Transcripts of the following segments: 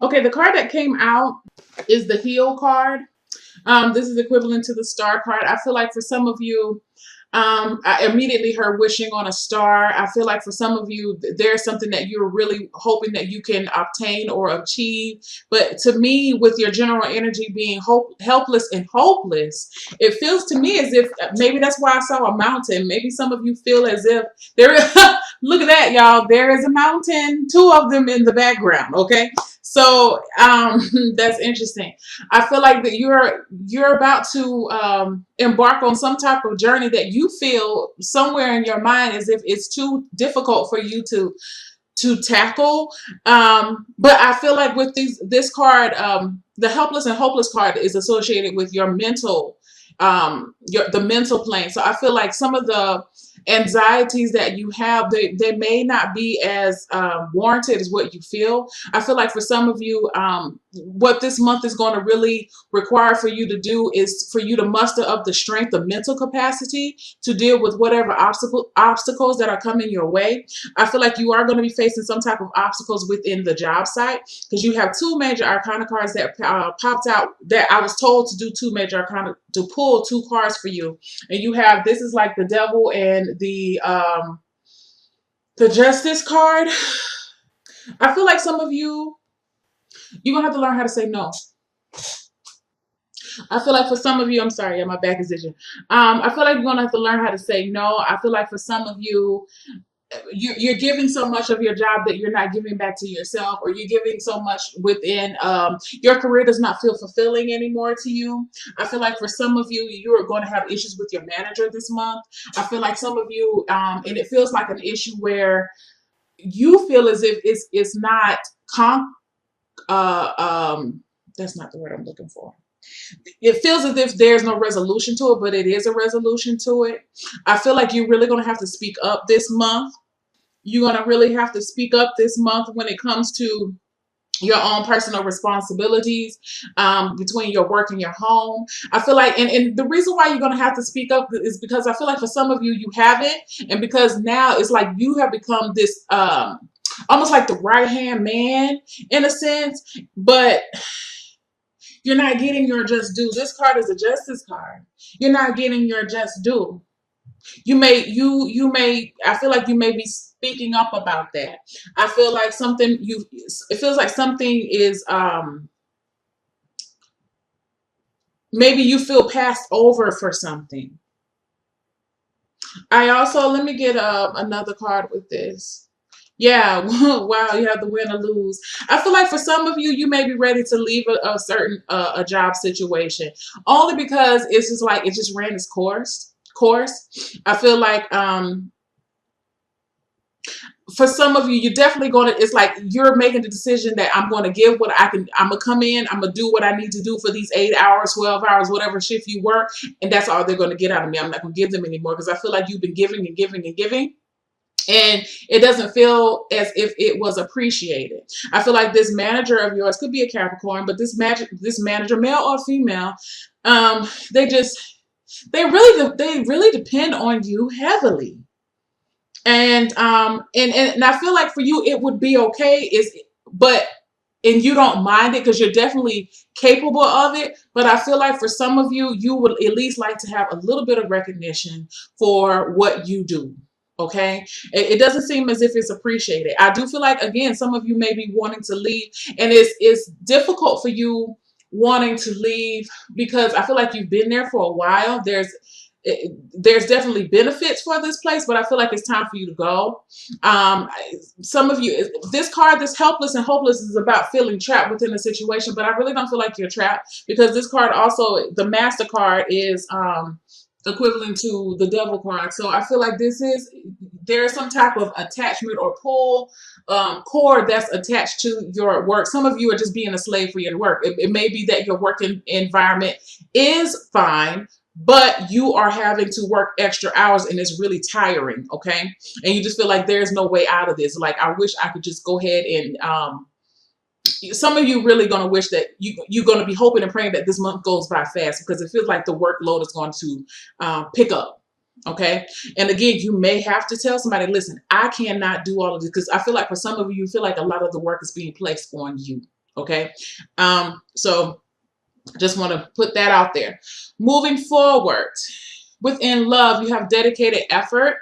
Okay, the card that came out is the Heal card. This is equivalent to the Star card. I feel like for some of you, I immediately heard wishing on a star. I feel like for some of you, there's something that you're really hoping that you can obtain or achieve. But to me, with your general energy being helpless and hopeless, it feels to me as if maybe that's why I saw a mountain. Maybe some of you feel as if there is, look at that, y'all. There is a mountain, two of them in the background. Okay. So that's interesting. I feel like that you're about to embark on some type of journey that you feel somewhere in your mind as if it's too difficult for you to tackle. But I feel like with this card, the helpless and hopeless card is associated with your mental, the mental plane. So I feel like some of the anxieties that you have, they may not be as warranted as what you feel. I feel like for some of you, what this month is going to really require for you to do is for you to muster up the strength, the mental capacity to deal with whatever obstacles that are coming your way. I feel like you are going to be facing some type of obstacles within the job site because you have two major arcana cards that popped out that I was told to do two major arcana to pull two cards for you. And you have, this is like the devil and the justice card. I feel like some of you, you're gonna have to learn how to say no. I feel like for some of you, I'm sorry, yeah, my back is itching. I feel like you're gonna have to learn how to say no. I feel like for some of you, you're giving so much of your job that you're not giving back to yourself, or you're giving so much within your career does not feel fulfilling anymore to you. I feel like for some of you, you are going to have issues with your manager this month. I feel like some of you, and it feels like an issue where you feel as if it's not uh, um, that's not the word I'm looking for. It feels as if there's no resolution to it, but it is a resolution to it. I feel like you're really going to have to speak up this month. You're going to really have to speak up this month when it comes to your own personal responsibilities between your work and your home. I feel like, and the reason why you're going to have to speak up is because I feel like for some of you, you haven't. And because now it's like you have become this almost like the right hand man in a sense, but you're not getting your just due. This card is a justice card. You're not getting your just due. You may I feel like you may be speaking up about that. I feel like something you it feels like something is maybe you feel passed over for something. I also, let me get another card with this. Yeah, wow, you have the win or lose. I feel like for some of you, you may be ready to leave a certain a job situation only because it's just like it just ran its course. I feel like for some of you, you're definitely going to, it's like you're making the decision that I'm going to give what I can. I'm going to come in, I'm going to do what I need to do for these 8 hours, 12 hours, whatever shift you work. And that's all they're going to get out of me. I'm not going to give them anymore because I feel like you've been giving and giving and giving. And it doesn't feel as if it was appreciated. I feel like this manager of yours could be a Capricorn, but this manager, male or female, they just, they really depend on you heavily. And I feel like for you it would be okay is but and you don't mind it because you're definitely capable of it, but I feel like for some of you you would at least like to have a little bit of recognition for what you do. Okay, it doesn't seem as if it's appreciated. I do feel like again some of you may be wanting to leave, and it's difficult for you wanting to leave because I feel like you've been there for a while. There's definitely benefits for this place, but I feel like it's time for you to go. Um, some of you, this card, this helpless and hopeless, is about feeling trapped within a situation, but I really don't feel like you're trapped because this card also, the Master card, is equivalent to the Devil card. So I feel like there's some type of attachment or pull cord that's attached to your work. Some of you are just being a slave for your work. It may be that your working environment is fine, but you are having to work extra hours and it's really tiring. Okay, and you just feel like there's no way out of this. Like I wish I could just go ahead and some of you really going to wish that you're going to be hoping and praying that this month goes by fast because it feels like the workload is going to pick up. Okay, and again, you may have to tell somebody, listen, I cannot do all of this because I feel like for some of you, you feel like a lot of the work is being placed on you. Okay. So just want to put that out there. Moving forward, within love, you have dedicated effort.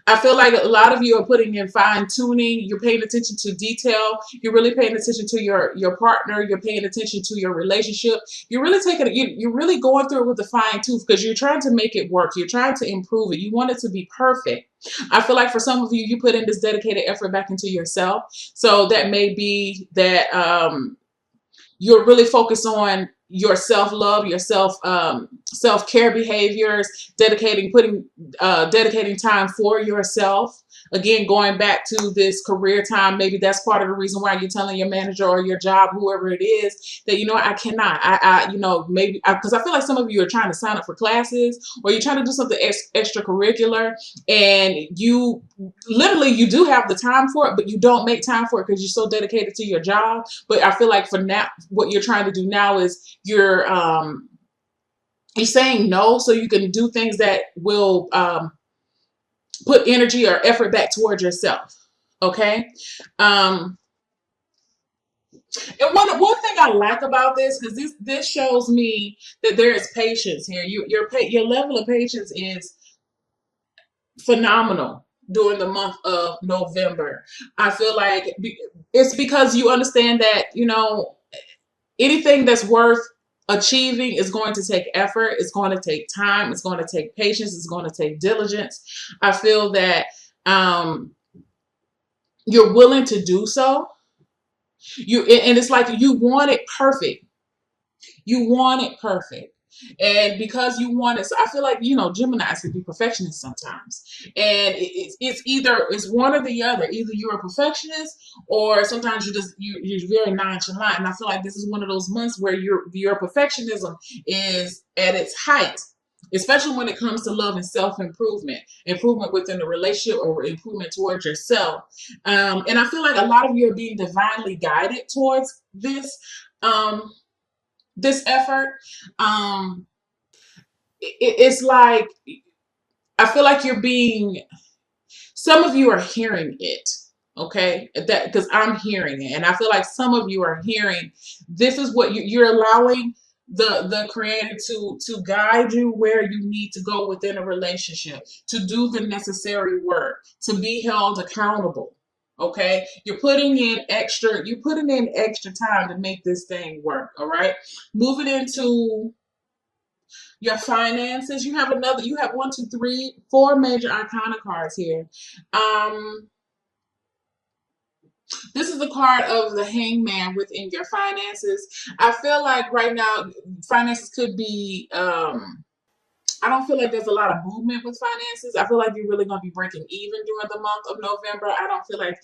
I feel like a lot of you are putting in fine tuning. You're paying attention to detail. You're really paying attention to your partner. You're paying attention to your relationship. You're really you're really going through it with a fine tooth because you're trying to make it work. You're trying to improve it. You want it to be perfect. I feel like for some of you, you put in this dedicated effort back into yourself. So that may be that you're really focused on your self-love, your self-care behaviors, dedicating time for yourself. Again, going back to this career time, maybe that's part of the reason why you're telling your manager or your job, whoever it is, that, I cannot. Maybe because I feel like some of you are trying to sign up for classes or you're trying to do something extracurricular, and you literally you do have the time for it, but you don't make time for it because you're so dedicated to your job. But I feel like for now, what you're trying to do now is you're saying no so you can do things that will put energy or effort back towards yourself. Okay. And one thing I like about this, because this shows me that there is patience here. Your level of patience is phenomenal during the month of November. I feel like it's because you understand that, anything that's worth achieving is going to take effort. It's going to take time. It's going to take patience. It's going to take diligence. I feel that you're willing to do so. And it's like you want it perfect. You want it perfect. And because you want it, so I feel like, Geminis can be perfectionists sometimes. And it's one or the other. Either you're a perfectionist or sometimes you're very nonchalant. And I feel like this is one of those months where your perfectionism is at its height, especially when it comes to love and improvement within the relationship or improvement towards yourself. And I feel like a lot of you are being divinely guided towards this effort. It's like I feel like some of you are hearing it. Okay, that because I'm hearing it, and I feel like some of you are hearing this is what you're allowing the creator to guide you where you need to go within a relationship, to do the necessary work, to be held accountable. Okay, you're putting in extra time to make this thing work. All right, moving into your finances. You have 1, 2, 3, 4 major arcana cards here. This is the card of the hangman within your finances. I feel like right now finances could be I don't feel like there's a lot of movement with finances. I feel like you're really going to be breaking even during the month of November. I don't feel like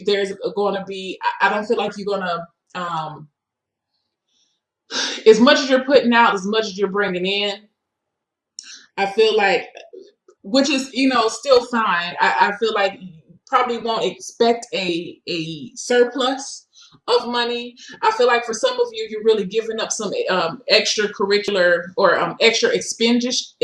there's going to be, I don't feel like you're going to, as much as you're putting out, as much as you're bringing in, I feel like, which is, still fine. I feel like you probably won't expect a surplus of money. I feel like for some of you, you're really giving up some extracurricular or extra expenditures.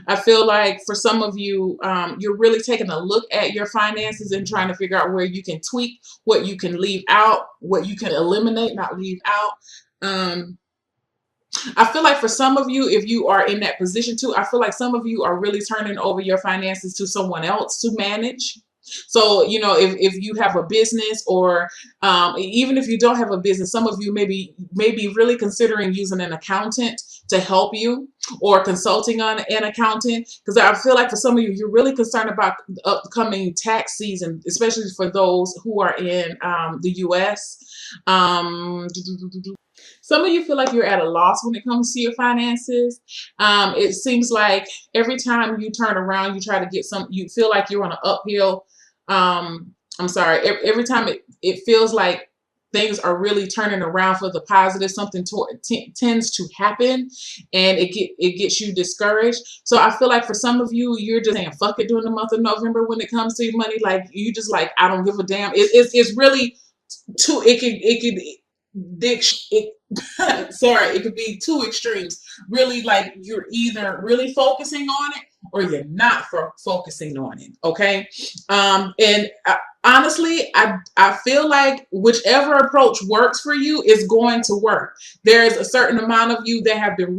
I feel like for some of you, you're really taking a look at your finances and trying to figure out where you can tweak, what you can leave out, what you can eliminate, not leave out. I feel like for some of you, if you are in that position too, I feel like some of you are really turning over your finances to someone else to manage. So, if you have a business or even if you don't have a business, some of you may be really considering using an accountant to help you or consulting on an accountant. Because I feel like for some of you, you're really concerned about the upcoming tax season, especially for those who are in the U.S. Some of you feel like you're at a loss when it comes to your finances. It seems like every time you turn around, you try to get you feel like you're on an uphill. I'm sorry. Every time it feels like things are really turning around for the positive, something tends to happen and it gets you discouraged. So I feel like for some of you, you're just saying, fuck it during the month of November when it comes to your money. Like you just like, I don't give a damn. It's really too, sorry, it could be two extremes. Really, like you're either really focusing on it or you're not focusing on it. Okay. And honestly, I feel like whichever approach works for you is going to work. There's a certain amount of you that have been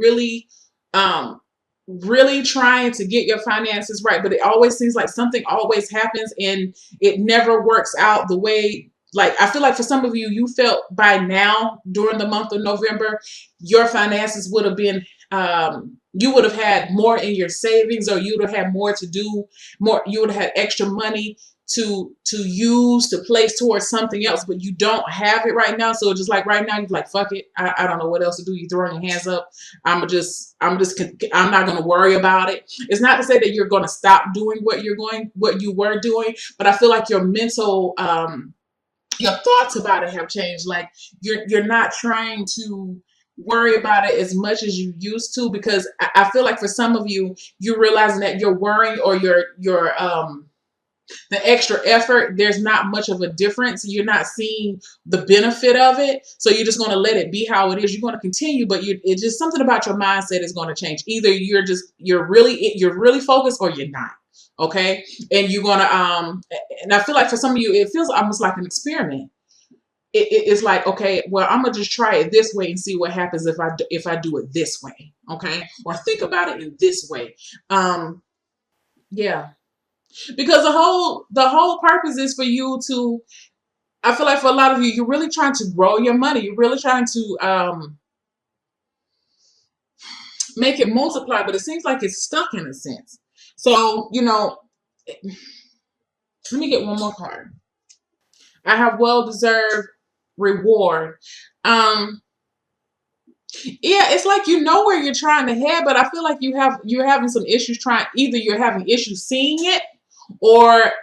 um, really trying to get your finances right, but it always seems like something always happens and it never works out the way. Like, I feel like for some of you, you felt by now during the month of November, your finances would have been, you would have had more in your savings, or you would have had more to do, more, you would have had extra money to use to place towards something else, but you don't have it right now. So just like right now, you're like, fuck it. I don't know what else to do. You throwing your hands up. I'm not going to worry about it. It's not to say that you're going to stop doing what you were doing, but I feel like your mental, your thoughts about it have changed. Like you're not trying to worry about it as much as you used to, because I feel like for some of you, you're realizing that you're worrying, or your the extra effort, there's not much of a difference. You're not seeing the benefit of it. So you're just going to let it be how it is. You're going to continue, but it's just something about your mindset is going to change. Either you're really focused, or you're not. Okay. And you're going to, and I feel like for some of you, it feels almost like an experiment. It's like, okay, well, I'm going to just try it this way and see what happens if I do it this way. Okay. Or think about it in this way. Yeah. Because the whole purpose is for you to, I feel like for a lot of you, you're really trying to grow your money. You're really trying to make it multiply, but it seems like it's stuck in a sense. So, let me get one more card. I have well-deserved reward. Um, yeah, it's like you know where you're trying to head, but I feel like you're having some issues either you're having issues seeing it, or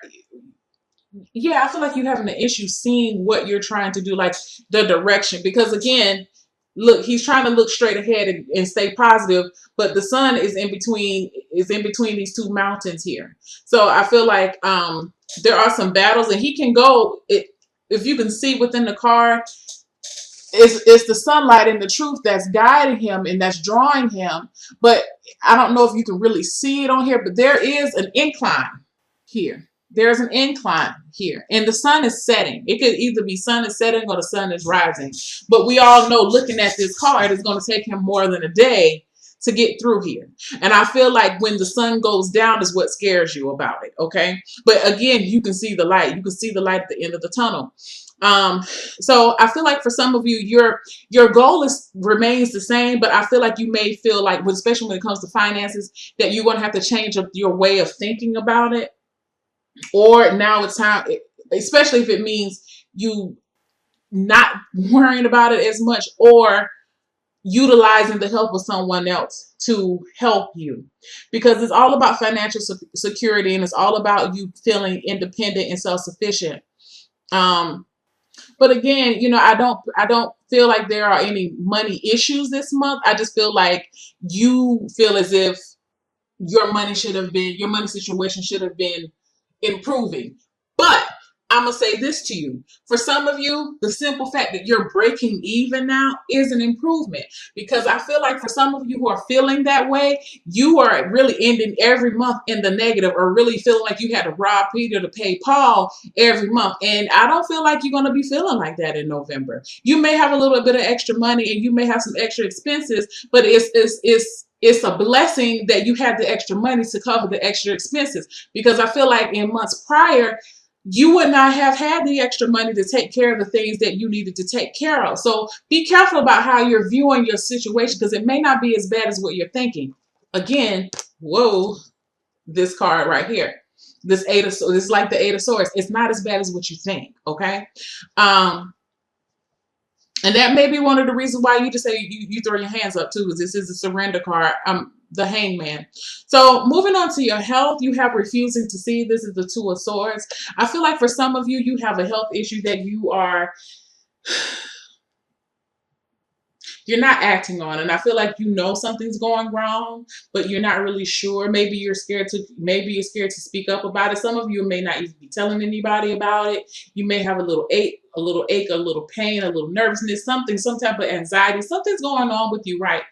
yeah, I feel like you're having an issue seeing what you're trying to do, like the direction. Because again, look, he's trying to look straight ahead and stay positive, but the sun is in between these two mountains here. So I feel like there are some battles, and he can go. If you can see within the card, it's the sunlight and the truth that's guiding him and that's drawing him. But I don't know if you can really see it on here, but there is an incline here. There's an incline here, and the sun is setting. It could either be sun is setting or the sun is rising. But we all know, looking at this card, it's going to take him more than a day to get through here. And I feel like when the sun goes down is what scares you about it. Okay. But again, you can see the light. You can see the light at the end of the tunnel. So I feel like for some of you, your goal remains the same, but I feel like you may feel like, especially when it comes to finances, that you're going to have to change up your way of thinking about it. Or now it's time, especially if it means you not worrying about it as much, or utilizing the help of someone else to help you, because it's all about financial security, and it's all about you feeling independent and self-sufficient. But again, I don't feel like there are any money issues this month. I just feel like you feel as if your money situation should have been improving. But I'm going to say this to you. For some of you, the simple fact that you're breaking even now is an improvement, because I feel like for some of you who are feeling that way, you are really ending every month in the negative, or really feeling like you had to rob Peter to pay Paul every month. And I don't feel like you're going to be feeling like that in November. You may have a little bit of extra money, and you may have some extra expenses, but it's a blessing that you had the extra money to cover the extra expenses, because I feel like in months prior, you would not have had the extra money to take care of the things that you needed to take care of. So be careful about how you're viewing your situation, because it may not be as bad as what you're thinking. Again, whoa, this card right here, this is like the Eight of Swords. It's not as bad as what you think. Okay. And that may be one of the reasons why you just say you throw your hands up too, because this is a surrender card. The Hangman. So moving on to your health, you have refusing to see. This is the Two of Swords. I feel like for some of you, you have a health issue that you're not acting on, and I feel like something's going wrong, but you're not really sure. Maybe you're scared to speak up about it. Some of you may not even be telling anybody about it. You may have a little ache, a little pain, a little nervousness, some type of anxiety. Something's going on with you, right?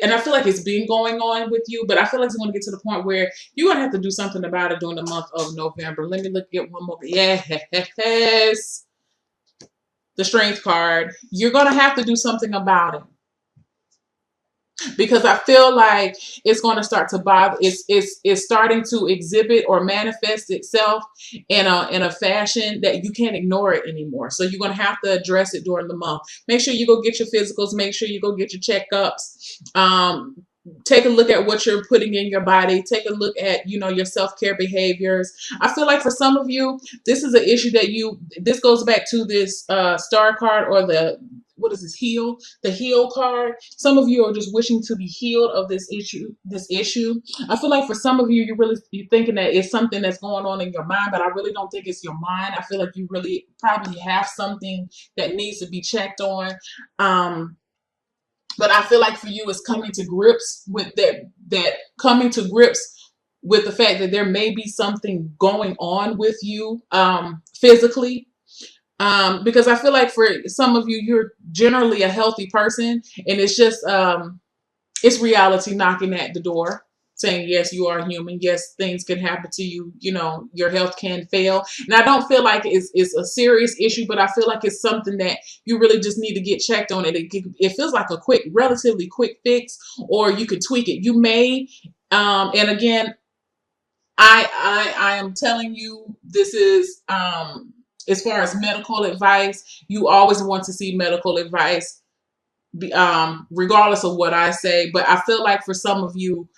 and I feel like it's been going on with you, but I feel like it's going to get to the point where you're going to have to do something about it during the month of November. Let me look at one more. Yes, the strength card. You're going to have to do something about it because I feel like it's going to start to bother. It's starting to exhibit or manifest itself in a fashion that you can't ignore it anymore. So you're going to have to address it during the month. Make sure you go get your physicals. Make sure you go get your checkups. Take a look at what you're putting in your body. Take a look at, your self-care behaviors. I feel like for some of you, this is an issue that this goes back to this star card, or what is this, the heal card. Some of you are just wishing to be healed of this issue. I feel like for some of you, you're thinking that it's something that's going on in your mind, but I really don't think it's your mind. I feel like you really probably have something that needs to be checked on. But I feel like for you, it's coming to grips with coming to grips with the fact that there may be something going on with you physically. Because I feel like for some of you, you're generally a healthy person, and it's just it's reality knocking at the door, saying, yes, you are human. Yes, things can happen to you. Your health can fail. And I don't feel like it's a serious issue, but I feel like it's something that you really just need to get checked on. It feels like a relatively quick fix, or you could tweak it. You may, and again, I am telling you, this is, as far as medical advice, you always want to see medical advice, regardless of what I say. But I feel like for some of you,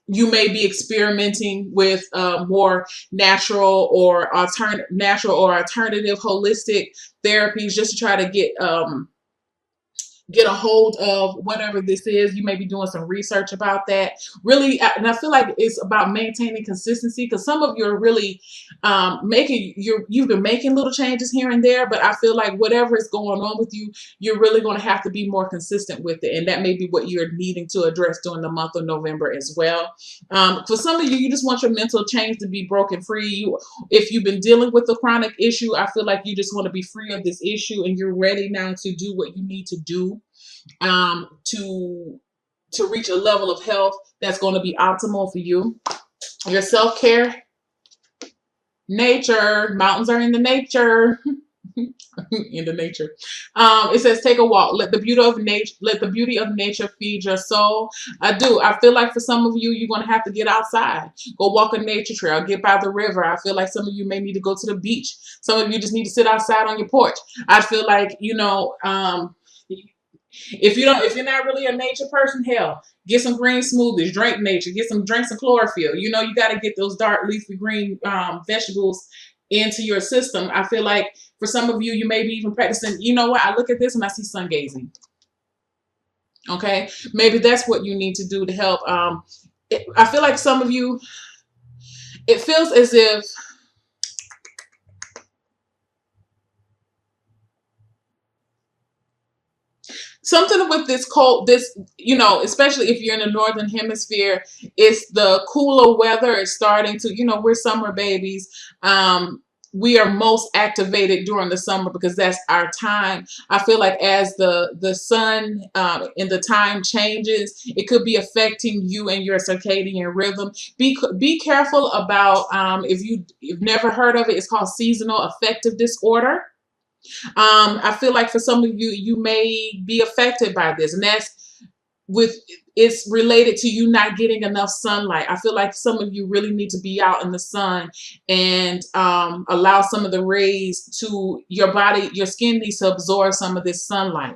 you may be experimenting with more natural or alternative holistic therapies, just to try to get a hold of whatever this is. You may be doing some research about that. Really, and I feel like it's about maintaining consistency, because some of you are really you've been making little changes here and there, but I feel like whatever is going on with you, you're really going to have to be more consistent with it. And that may be what you're needing to address during the month of November as well. For some of you, you just want your mental chains to be broken free. If you've been dealing with a chronic issue, I feel like you just want to be free of this issue, and you're ready now to do what you need to do to reach a level of health that's going to be optimal for you. Your self-care, nature, mountains are in the nature. In the nature. It says, take a walk. Let the beauty of nature feed your soul. I feel like for some of you, you're going to have to get outside. Go walk a nature trail. Get by the river. I feel like some of you may need to go to the beach. Some of you just need to sit outside on your porch. I feel like, if you're not really a nature person, hell, get some green smoothies, drink nature, drink some chlorophyll. You got to get those dark leafy green vegetables into your system. I feel like for some of you, you may be even practicing. You know what? I look at this and I see sun gazing. Okay, maybe that's what you need to do to help. I feel like some of you, it feels as if something with this cold, especially if you're in the northern hemisphere, it's the cooler weather. It's starting to, we're summer babies. We are most activated during the summer because that's our time. I feel like as the sun and the time changes, it could be affecting you and your circadian rhythm. Be careful about, if you've never heard of it, it's called seasonal affective disorder. I feel like for some of you, you may be affected by this, and it's related to you not getting enough sunlight. I feel like some of you really need to be out in the sun and allow some of the rays to your body. Your skin needs to absorb some of this sunlight.